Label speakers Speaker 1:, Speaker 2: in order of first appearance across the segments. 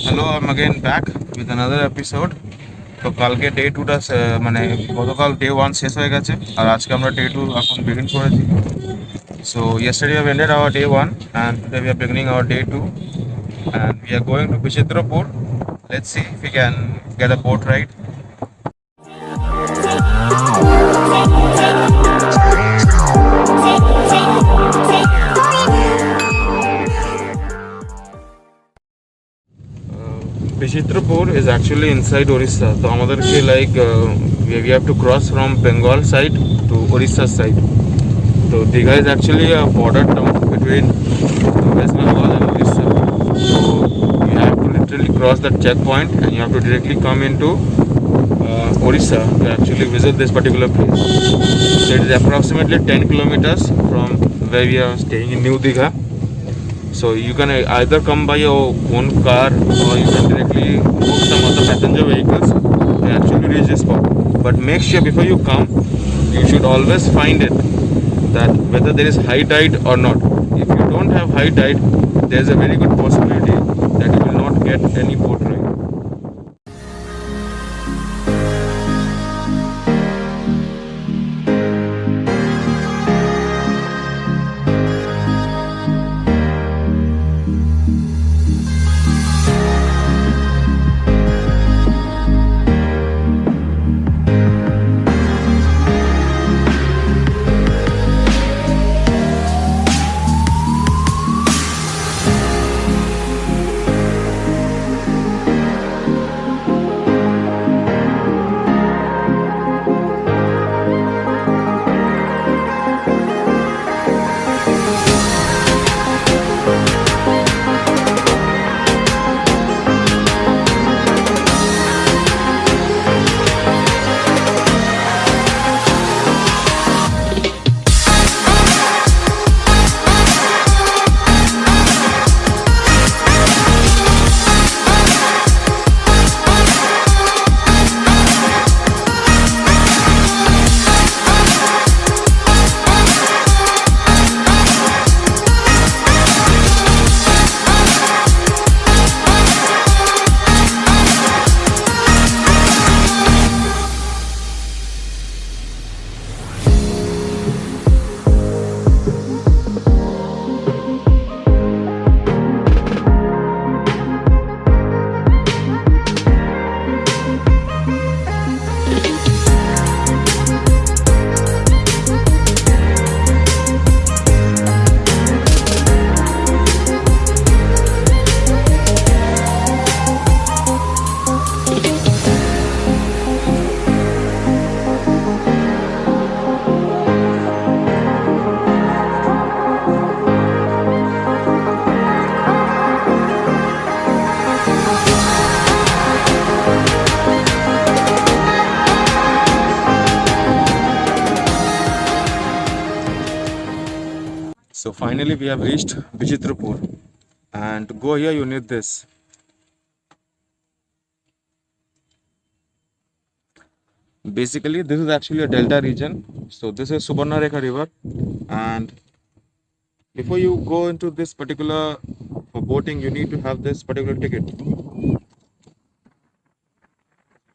Speaker 1: Hello, I am again back with another episode. তো কালকে day টুটা মানে গতকাল ডে 1 শেষ হয়ে গেছে, আর আজকে আমরা ডে 2 এখন বিগিন করেছি। So yesterday we have ended our day 1 and today we are beginning our day 2 and we are going to Vichitrapur. Let's see if we can get a boat ride. Vichitrapur is actually inside Orissa. So আমাদেরকে like we have to cross from Bengal side to Orissa side. So Digha is actually a border town between West Bengal and Orissa. So you have to literally cross that checkpoint and you have to directly come into Orissa to actually visit this particular place. So it is approximately 10 kilometers from where we are staying in New Digha. So you can either come by your own car or you can directly book some other passenger vehicles to actually reach this spot. But make sure before you come, you should always find it that whether there is high tide or not. If you don't have high tide, there is a very good possibility that you will not get any boat ride. So finally we have reached Vichitrapur, and to go here you need this. Basically this is actually a delta region. So this is Subarnarekha river, and before you go into this particular for boating you need to have this particular ticket.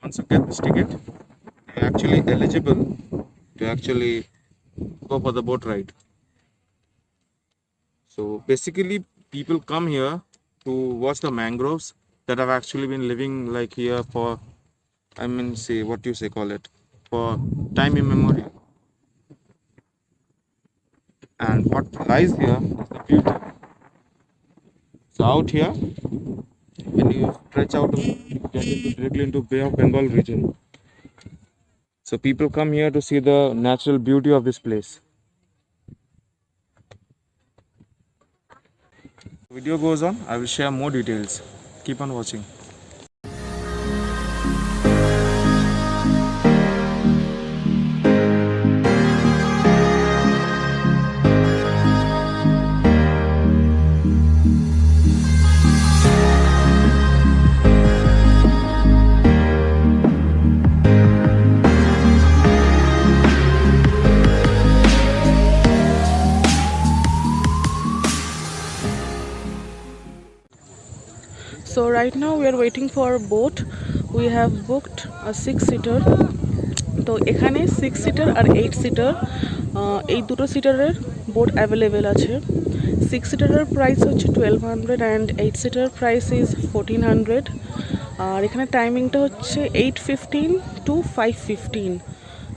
Speaker 1: Once you get this ticket, you're actually eligible to actually go for the boat ride. So basically people come here to watch the mangroves that have actually been living like here for, I mean, say what you say call it, for time immemorial. And what lies here is the beauty. So out here, when you stretch out, you get directly into Bay of Bengal region. So people come here to see the natural beauty of this place. Video goes on, I will share more details. Keep on watching.
Speaker 2: So right now we are waiting for a boat. We have booked a 6-seater. তো এখানে 6-সিটার আর 8-সিটার এই দুটো সিটারের boat available আছে। 6-সিটারের price হচ্ছে 1200 and 8-সিটার price is 1400। আর এখানে টাইমিংটা হচ্ছে 8:15 to 5:15।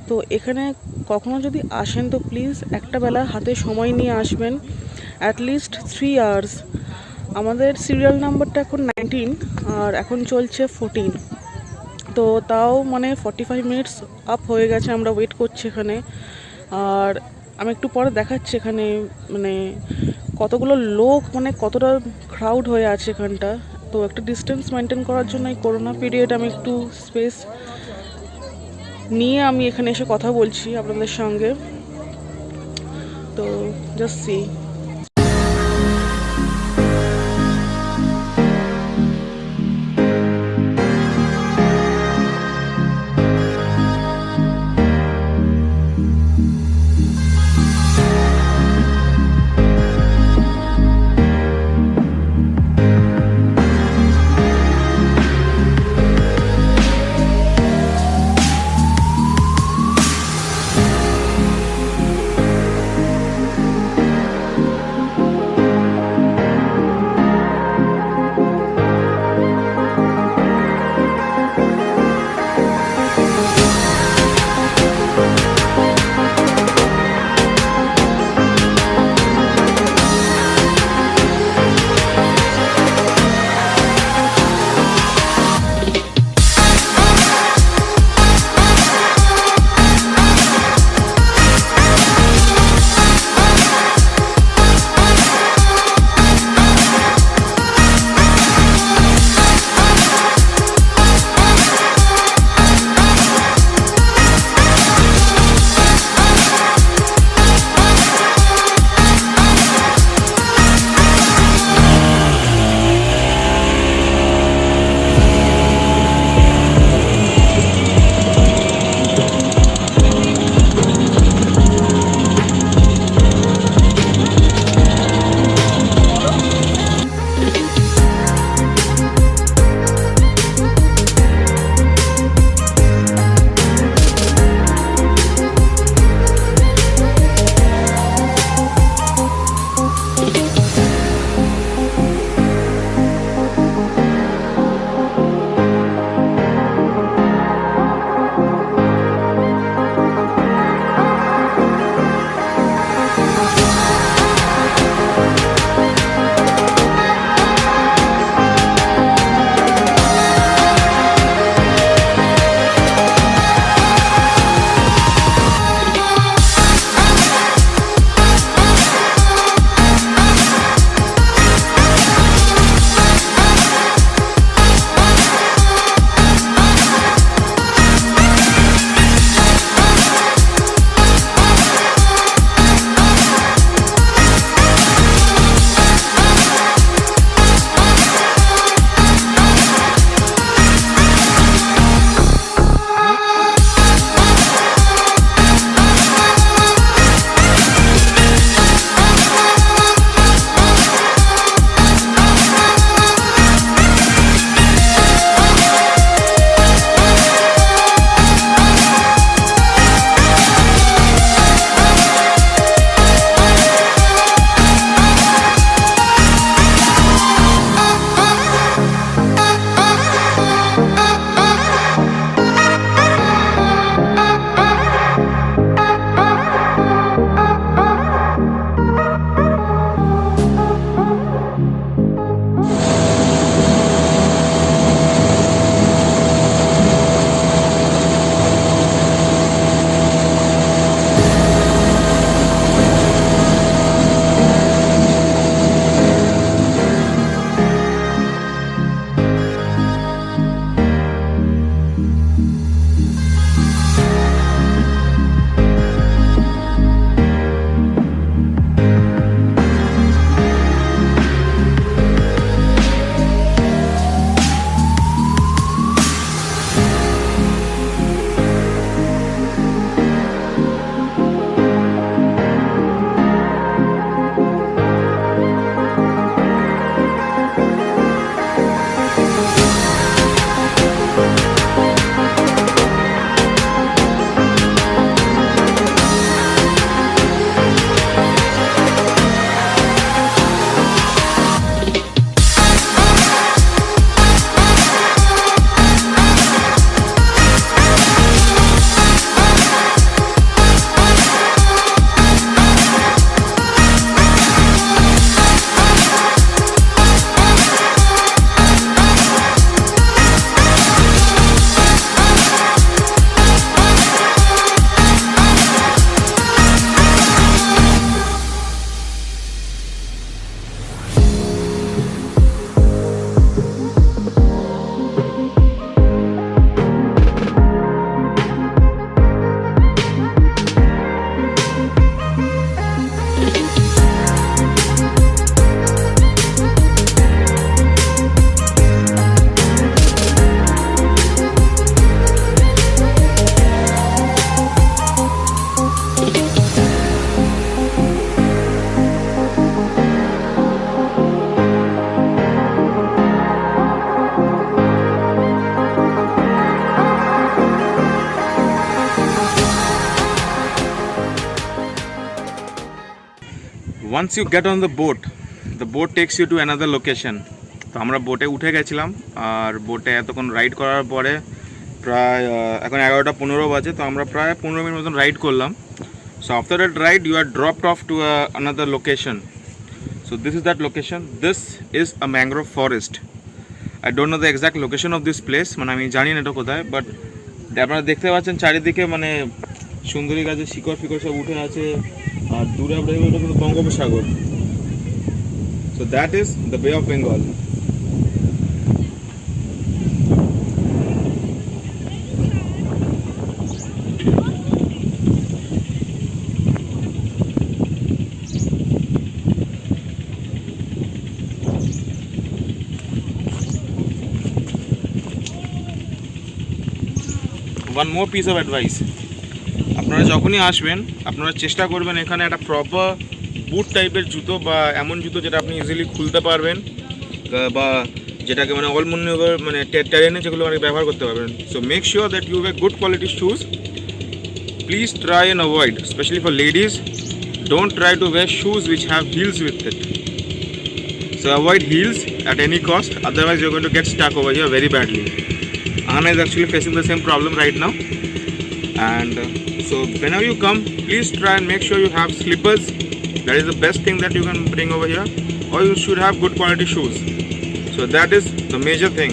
Speaker 2: তো এখানে কখনো যদি আসেন তো প্লিজ একটা বেলা হাতে সময় নিয়ে আসবেন, অ্যাটলিস্ট 3 আওয়ার্স। আমাদের সিরিয়াল নাম্বারটা এখন 19 আর এখন চলছে 14। তো তাও মানে 45 মিনিটস আপ হয়ে গেছে, আমরা ওয়েট করছি এখানে। আর আমি একটু পরে দেখাচ্ছি এখানে মানে কতগুলো লোক, মানে কতটা ক্রাউড হয়ে আছে এখানটা। তো একটা ডিস্টেন্স মেনটেন করার জন্য এই করোনা পিরিয়ড আমি একটু স্পেস নিয়ে আমি এখানে এসে কথা বলছি আপনাদের সঙ্গে। তো just see.
Speaker 1: once you get on the boat takes you to another location. তো আমরা বোটে উঠে গেছিলাম আর বোটে এতক্ষণ রাইড করার পরে প্রায় এখন 11:15 বাজে, তো আমরা প্রায় 15 মিনিট মতন রাইড করলাম। So after that ride you are dropped off to another location. So this is that location. This is a mangrove forest. I don't know the exact location of this place, মানে আমি জানি না এটা কোথায়, but আপনারা দেখতে পাচ্ছেন চারিদিকে মানে সুন্দরী গাছের শিকড় ফিকড় সব উঠে আছে আর দূরে আমরা দেখব কিন্তু বঙ্গোপসাগর। So that is the Bay of Bengal. One more piece of advice, আপনারা যখনই আসবেন আপনারা চেষ্টা করবেন এখানে একটা প্রপার বুট টাইপের জুতো বা এমন জুতো যেটা আপনি ইজিলি খুলতে পারবেন বা যেটাকে মানে অল মানে টেরেনে যেগুলো অনেক ব্যবহার করতে পারবেন। So make sure that you have good quality shoes. Please try and avoid, specially for ladies, don't try to wear shoes which have heels with it. So avoid heels at any cost, otherwise you're going to get stuck over here very badly. Anna is actually facing the same problem right now, and so whenever you come, please try and make sure you have slippers. That is the best thing that you can bring over here, or you should have good quality shoes. So that is the major thing.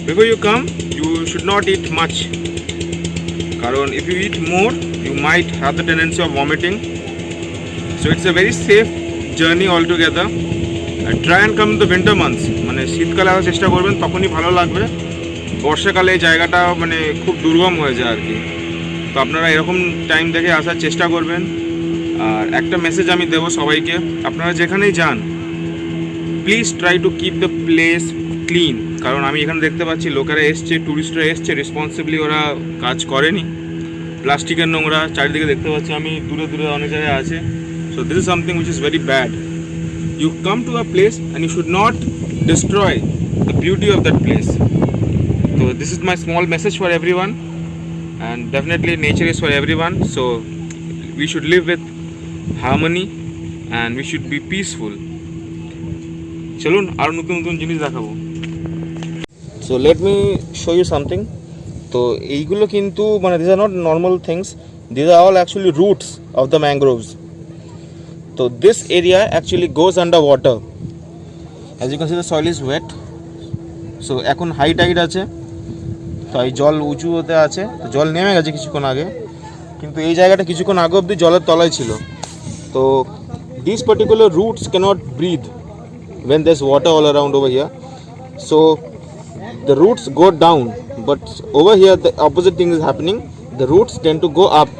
Speaker 1: Before you come, you should not eat much, karon if you eat more you might have the tendency of vomiting. So it's a very safe journey altogether. And try and come in the winter months, মানে শীতকালে আসার চেষ্টা করবেন, তখনই ভালো লাগবে। বর্ষাকালে এই জায়গাটা মানে খুব দুর্গম হয়ে যায় আর কি। তো আপনারা এরকম টাইম দেখে আসার চেষ্টা করবেন। আর একটা মেসেজ আমি দেবো সবাইকে, আপনারা যেখানেই যান please try to keep the place clean. কারণ আমি এখানে দেখতে পাচ্ছি লোকেরা এসছে, ট্যুরিস্টরা এসছে, রেসপন্সিবলি ওরা কাজ করেনি। প্লাস্টিকের নোংরা চারিদিকে দেখতে পাচ্ছি আমি, দূরে দূরে অনেক জায়গায় আছে। So this is something which is very bad. You come to a place and you should not destroy the beauty of that place. So this is my small message for everyone, and definitely nature is for everyone, so we should live with harmony and we should be peaceful. চলুন আর নতুন নতুন জিনিস দেখাবো। So let me show you something. তো এইগুলো কিন্তু মানে these are not normal things, these are all actually roots of the mangroves. So this area actually goes under water. As you can see the soil is wet. So এখন high Tide আছে, তাই জল উঁচু হতে আছে, তো জল নেমে গেছে কিছুক্ষণ আগে, কিন্তু এই জায়গাটা কিছুক্ষণ আগে অবধি জলের তলায় ছিল। তো these particular roots cannot breathe when there's water all around over here. So the roots go down, but over here the opposite thing is happening. The roots tend to go up.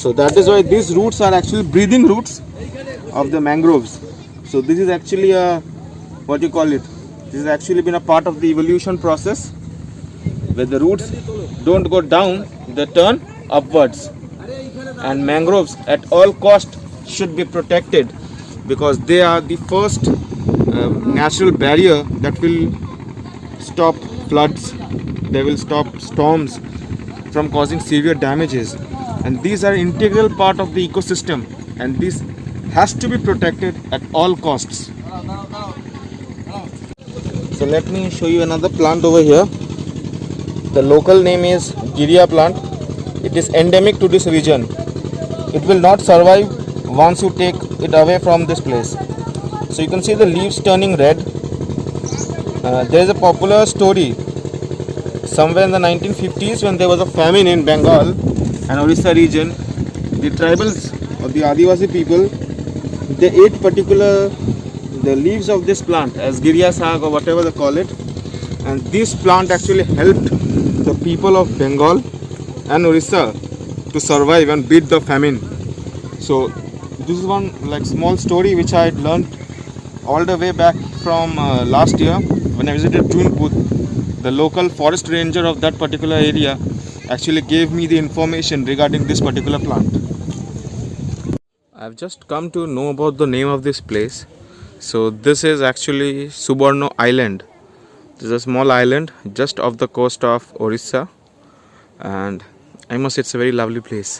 Speaker 1: So that is why these roots are actually breathing roots of the mangroves. So this is actually a, what you call it, this has actually been a part of the evolution process, where the roots don't go down, they turn upwards. And mangroves at all cost should be protected, because they are the first natural barrier that will stop floods, they will stop storms from causing severe damages, and these are integral part of the ecosystem, and this has to be protected at all costs. So let me show you another plant over here. The local name is Giria plant. It is endemic to this region. It will not survive once you take it away from this place. So you can see the leaves turning red. There is a popular story somewhere in the 1950s when there was a famine in Bengal and Orissa region. The tribals or the Adivasi people, they ate the leaves of this plant as Giria Sag or whatever they call it, and this plant actually helped the people of Bengal and Orissa to survive and beat the famine. So this is one like small story which I had learned all the way back from last year when I visited Junpur. The local forest ranger of that particular area actually gave me the information regarding this particular plant. I've just come to know about the name of this place. So this is actually Subarno Island. This is a small island just off the coast of Orissa, and I must say it's a very lovely place.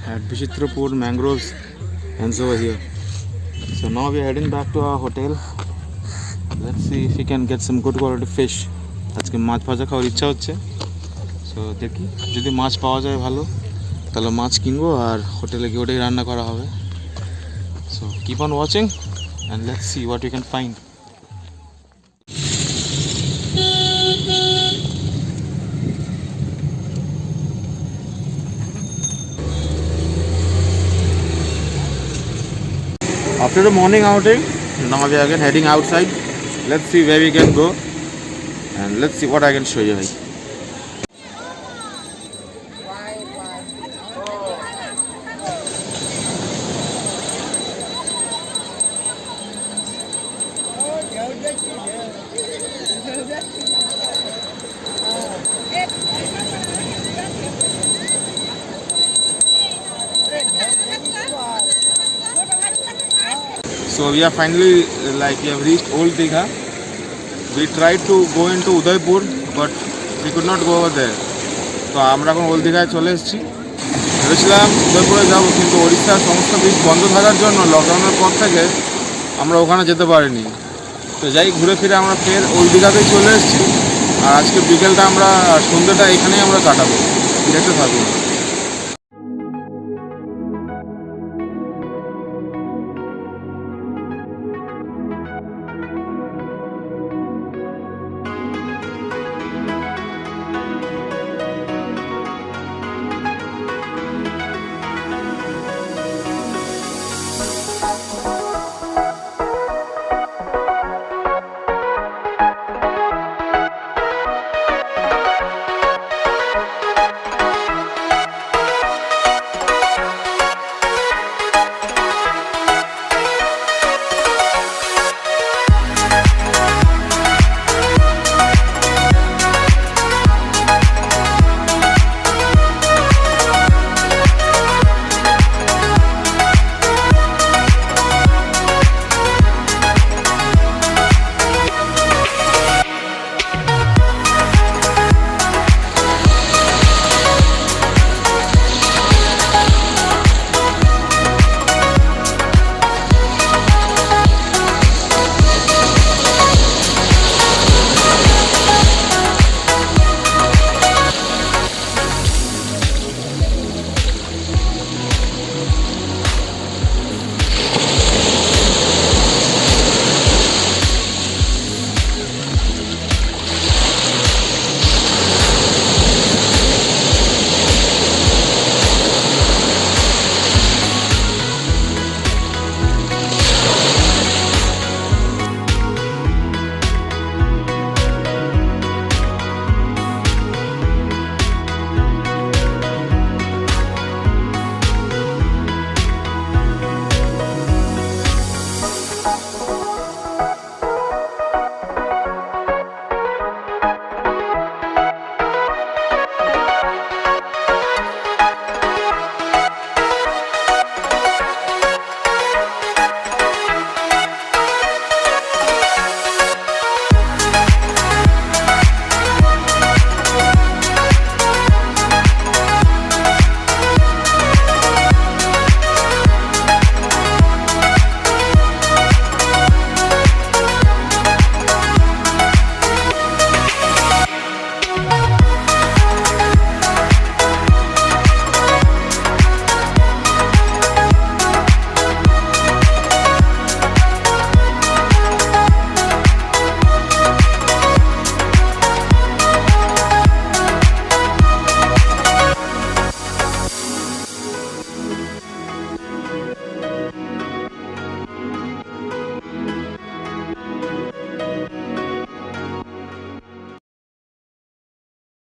Speaker 1: at Vishitrapur mangroves and over here. So now we are heading back to our hotel. Let's see if we can get some good quality fish. আজকে মাছ ভাজা খাওয়ার ইচ্ছা হচ্ছে, so দেখি যদি মাছ পাওয়া যায় ভালো তাহলে মাছ কিনবো আর হোটেলে গিয়ে ওটাই রান্না করা হবে। So keep on watching and let's see what you can find. After the morning outing, now we are again heading outside. Let's see where we can go and let's see what I can show you. So we are finally we have reached Old Digha. We tried to go into Udaipur but we could not go over there. তো আমরা এখন old দীঘায় চলে এসেছি। ভেবেছিলাম উদয়পুরে যাবো, কিন্তু ওড়িশার সমস্ত বিচ বন্ধ থাকার জন্য লকডাউনের পর থেকে আমরা ওখানে যেতে পারিনি। তো যাই ঘুরে ফিরে আমরা ফের ওল্ড দীঘাতেই চলে এসেছি। আর আজকে বিকেলটা আমরা সন্ধ্যেটা এখানেই আমরা কাটাবো। দেখতে থাকবো।